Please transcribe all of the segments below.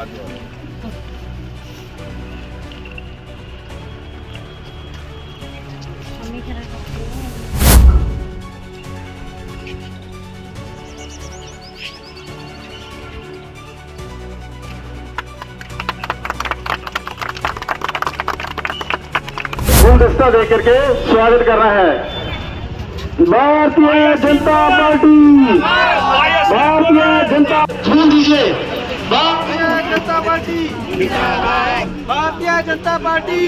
गुलदस्ता देकर के स्वागत कर रहा है भारतीय जनता पार्टी। भारतीय जनता दीजिए भारतीय जनता पार्टी, भारतीय जनता पार्टी।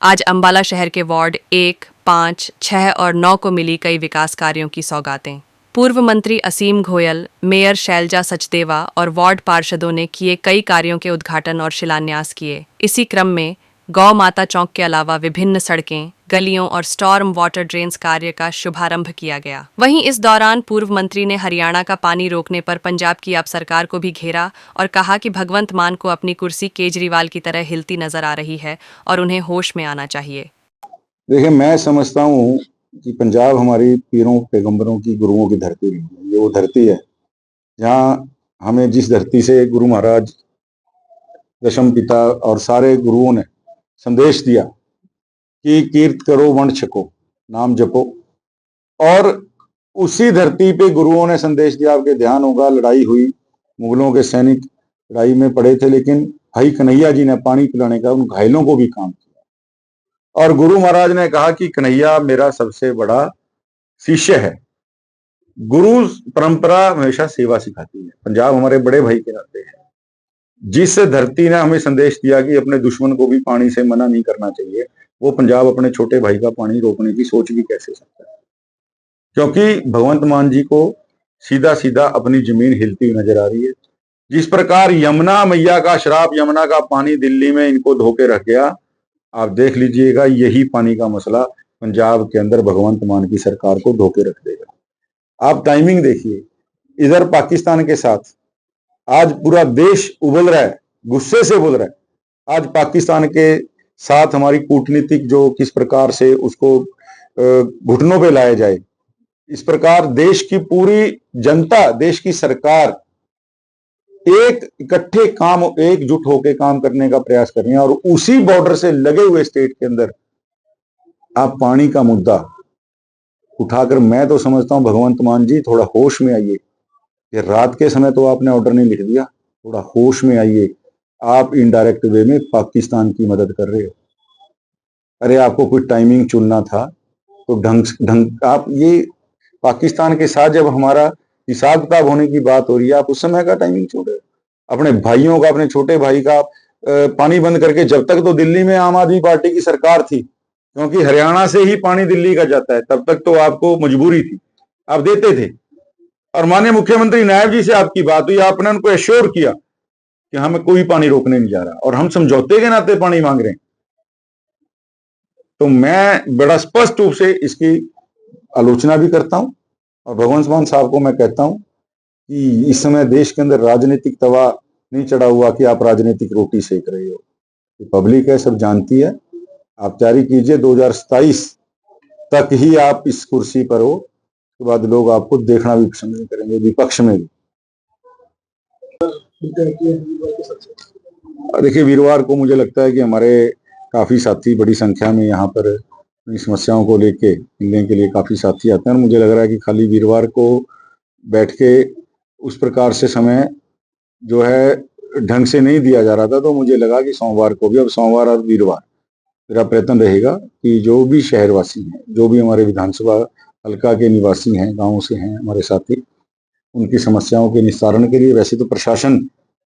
आज अंबाला शहर के वार्ड 1, 5, 6 और 9 को मिली कई विकास कार्यों की सौगातें। पूर्व मंत्री असीम घोयल, मेयर शैलजा सचदेवा और वार्ड पार्षदों ने किए कई कार्यों के उद्घाटन और शिलान्यास किए। इसी क्रम में गौ माता चौक के अलावा विभिन्न सड़कें, गलियों और स्टॉर्म वाटर ड्रेन्स कार्य का शुभारंभ किया गया। वहीं इस दौरान पूर्व मंत्री ने हरियाणा का पानी रोकने पर पंजाब की आप सरकार को भी घेरा और कहा कि भगवंत मान को अपनी कुर्सी केजरीवाल की तरह हिलती नजर आ रही है और उन्हें होश में आना चाहिए। देखिए, मैं समझता हूँ कि पंजाब हमारी पीरों पैगंबरों की, गुरुओं की धरती नहीं है। ये वो धरती है जहाँ हमें, जिस धरती से गुरु महाराज, दशम पिता और सारे गुरुओं ने संदेश दिया कि कीर्त करो, वंड छको, नाम जपो। और उसी धरती पे गुरुओं ने संदेश दिया, आपके ध्यान होगा, लड़ाई हुई, मुगलों के सैनिक लड़ाई में पड़े थे, लेकिन भाई कन्हैया जी ने पानी पिलाने का उन घायलों को भी काम किया। और गुरु महाराज ने कहा कि कन्हैया मेरा सबसे बड़ा शिष्य है। गुरु परंपरा हमेशा सेवा सिखाती है। पंजाब हमारे बड़े भाई के नाते है। जिस धरती ने हमें संदेश दिया कि अपने दुश्मन को भी पानी से मना नहीं करना चाहिए, वो पंजाब अपने छोटे भाई का पानी रोकने की सोच भी कैसे सकता है? क्योंकि भगवंत मान जी को सीधा सीधा अपनी जमीन हिलती हुई नजर आ रही है। जिस प्रकार यमुना मैया का श्राप, यमुना का पानी दिल्ली में इनको धोके रख गया, आप देख लीजिएगा यही पानी का मसला पंजाब के अंदर भगवंत मान की सरकार को धोके रख देगा। आप टाइमिंग देखिए, इधर पाकिस्तान के साथ आज पूरा देश उबल रहा है, गुस्से से उबल रहा है। आज पाकिस्तान के साथ हमारी कूटनीतिक जो किस प्रकार से उसको घुटनों पे लाया जाए, इस प्रकार देश की पूरी जनता, देश की सरकार एक इकट्ठे काम, एकजुट होकर काम करने का प्रयास कर रही है। और उसी बॉर्डर से लगे हुए स्टेट के अंदर आप पानी का मुद्दा उठाकर, मैं तो समझता हूं भगवंत मान जी थोड़ा होश में आइए। ये रात के समय तो आपने ऑर्डर नहीं लिख दिया, थोड़ा होश में आइए। आप इनडायरेक्ट वे में पाकिस्तान की मदद कर रहे हो। अरे आपको कोई टाइमिंग चुनना था तो ढंग आप ये पाकिस्तान के साथ जब हमारा हिसाब किताब होने की बात हो रही है, आप उस समय का टाइमिंग छोड़ रहे हो। अपने भाइयों का, अपने छोटे भाई का पानी बंद करके, जब तक तो दिल्ली में आम आदमी पार्टी की सरकार थी, क्योंकि हरियाणा से ही पानी दिल्ली का जाता है, तब तक तो आपको मजबूरी थी, आप देते थे। और माननीय मुख्यमंत्री नायब जी से आपकी बात हुई, आपने उनको एश्योर किया कि हमें कोई पानी रोकने नहीं जा रहा और हम समझौते के नाते पानी मांग रहे हैं। तो मैं बड़ा स्पष्ट रूप से इसकी आलोचना भी करता हूं और भगवंत मान साहब को मैं कहता हूं कि इस समय देश के अंदर राजनीतिक तवा नहीं चढ़ा हुआ कि आप राजनीतिक रोटी सेक रहे हो। पब्लिक है, सब जानती है। आप जारी कीजिए, 2027 तक ही आप इस कुर्सी पर हो, के बाद लोग आपको देखना भी पसंद नहीं करेंगे, विपक्ष में भी। देखिए, वीरवार को मुझे लगता है कि हमारे काफी साथी बड़ी संख्या में यहाँ पर इन समस्याओं को लेके मिलने के लिए काफी साथी आते हैं। और मुझे लग रहा है कि खाली वीरवार को बैठ के उस प्रकार से समय जो है ढंग से नहीं दिया जा रहा था, तो मुझे लगा कि सोमवार को भी, अब सोमवार और वीरवार मेरा प्रयत्न रहेगा कि जो भी शहरवासी हैं, जो भी हमारे विधानसभा हल्का के निवासी हैं, गांवों से हैं हमारे साथी, उनकी समस्याओं के निस्तारण के लिए, वैसे तो प्रशासन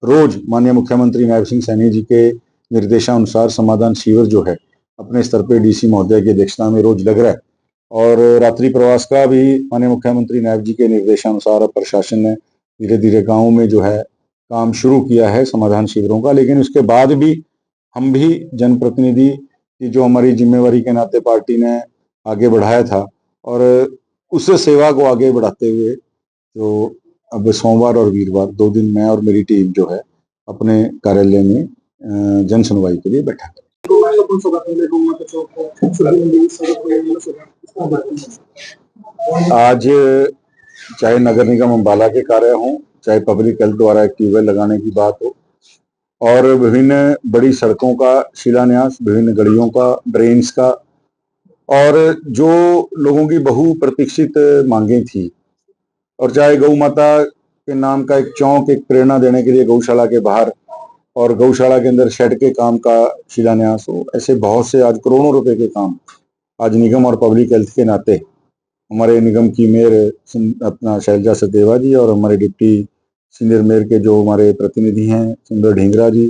रोज माननीय मुख्यमंत्री नायब सिंह सैनी जी के निर्देशानुसार समाधान शिविर जो है अपने स्तर पे डीसी महोदय की अध्यक्षता में रोज लग रहा है। और रात्रि प्रवास का भी माननीय मुख्यमंत्री नायब जी के निर्देशानुसार प्रशासन ने धीरे धीरे गाँव में जो है काम शुरू किया है समाधान शिविरों का। लेकिन उसके बाद भी हम भी जनप्रतिनिधि की जो हमारी जिम्मेवारी के नाते पार्टी ने आगे बढ़ाया था, और उस सेवा को आगे बढ़ाते हुए तो अब सोमवार और वीरवार 2 दिन मैं और मेरी टीम जो है अपने कार्यालय में जन सुनवाई के लिए बैठा है। आज चाहे नगर निगम अंबाला के कार्य हों, चाहे पब्लिक हेल्थ द्वारा एक ट्यूबवेल लगाने की बात हो और विभिन्न बड़ी सड़कों का शिलान्यास, विभिन्न गलियों का, ड्रेन्स का, और जो लोगों की बहुप्रतीक्षित मांगें थी, और चाहे गौ माता के नाम का एक चौक, एक प्रेरणा देने के लिए गौशाला के बाहर और गौशाला के अंदर शेड के काम का शिलान्यास हो, ऐसे बहुत से आज करोड़ों रुपए के काम आज निगम और पब्लिक हेल्थ के नाते हमारे निगम की मेयर अपना शैलजा सचदेवा जी और हमारे डिप्टी सीनियर मेयर के जो हमारे प्रतिनिधि हैं सुंदर ढींगरा जी,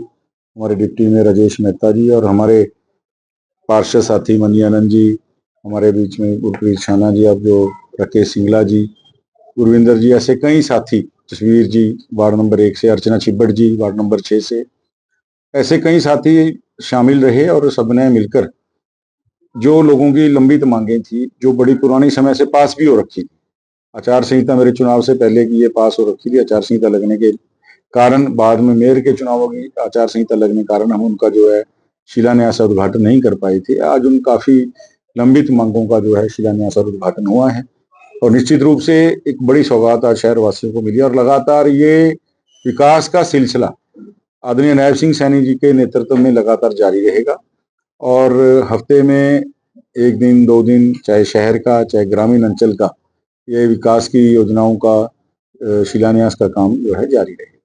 हमारे डिप्टी मेयर राजेश मेहता जी और हमारे पार्षद साथी मनी आनंद जी, हमारे बीच में गुरप्रीत शाना जी, अब जो राकेश सिंगला जी, गुरविंदर जी, ऐसे कई साथी, जसवीर जी वार्ड नंबर 1 से, अर्चना छिब्बड़ जी वार्ड नंबर 6 से, ऐसे कई साथी शामिल रहे और सबने मिलकर जो लोगों की लंबित मांगें थी, जो बड़ी पुरानी समय से पास भी हो रखी थी, आचार संहिता मेरे चुनाव से पहले की ये पास हो रखी थी, आचार संहिता लगने के कारण बाद में मेयर के चुनावों की आचार संहिता लगने के कारण हम उनका जो है शिलान्यास और उद्घाटन नहीं कर पाए थे। आज उन काफी लंबित मांगों का जो है शिलान्यास और उद्घाटन हुआ है और निश्चित रूप से एक बड़ी सौगात आज शहर वासियों को मिली और लगातार ये विकास का सिलसिला आदरणीय नायब सिंह सैनी जी के नेतृत्व में लगातार जारी रहेगा और हफ्ते में 1 दिन 2 दिन चाहे शहर का चाहे ग्रामीण अंचल का ये विकास की योजनाओं का शिलान्यास का काम जो है जारी रहेगा।